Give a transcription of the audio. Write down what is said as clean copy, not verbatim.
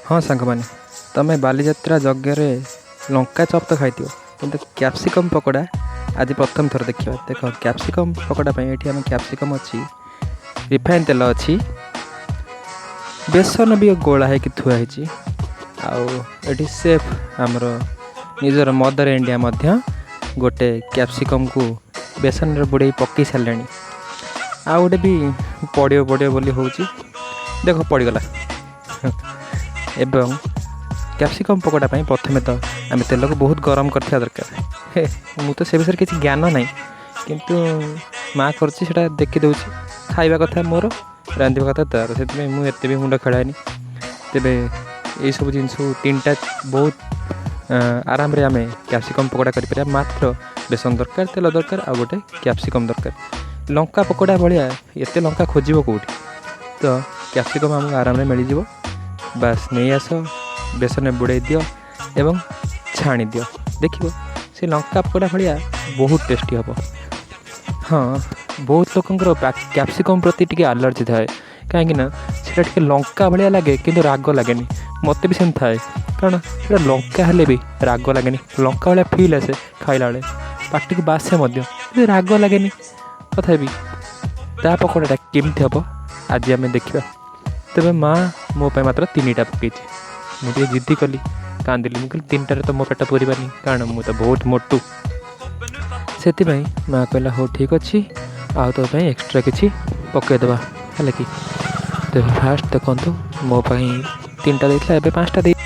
हाँ सांग मैंने तमें बालीजात्रा जगह लंका चप तो खाई किंतु कैप्सिकम पकोड़ा आज प्रथम थर देखा। देख कैप्सिकम पकोड़ा ये आम कैप्सिकम अच्छी रिफाइन तेल अच्छी बेसन भी गोला है कि थुआई आउ सेफ आमर निजर मदर इंडिया मध्य गोटे कैप्सिकम को बेसन बुड़े पकई सारे आ गोटे भी पड़ो पड़ो बोली हूँ देख पड़गला एवं कैप्सिकम पकोड़ा प्रथमे तो आम तेल को बहुत गरम करथिया दरकार मुझे से विषय किसी ज्ञान ना किंतु माँ कर देखी दूँ खाइबा कथा मोर रांधिबा कथा तार से मुझे भी मुंड खेलानी तेरे ये सब जिनस तीन टा बहुत आराम रे आम कैप्सिकम पकोड़ा कर मात्र बेसन दरकार तेल दरकार आ गोटे कैप्सिकम दरकार लंका पकोड़ा भाया एत लंका खोज कौटी तो कैप्सिकम आमको आराम रे मिल जाव बास नहीं आस बेसन बुड़े दियो एवं छाणी दियो देखिए से लंका पकोड़ा भाया बहुत टेस्टी हम। हाँ बहुत लोकंर कैप्सिकम प्रति टी एलर्जी थाए कहीं से लंका भाया लगे कि राग लगे मत भी सेम थाए कारण से लंका हेले भी राग लगे लंका भाया फिल आसे खाइला बेले पार्टी को बासे राग लगे तथा ता पकोड़ा केमती हम आज आम देखा। तेरे माँ मो मात्र 3टा पकई मुझे जिद्दी कली कांदिली मुझे 3टार तो मो पेट पूरबानी कारण मुझे तो बहुत मोटू से माँ कहला हो ठीक अच्छे आ तो एक्सट्रा किसी पकईदे है कि तो फास्ट देखो मो 3टा देता 5टा।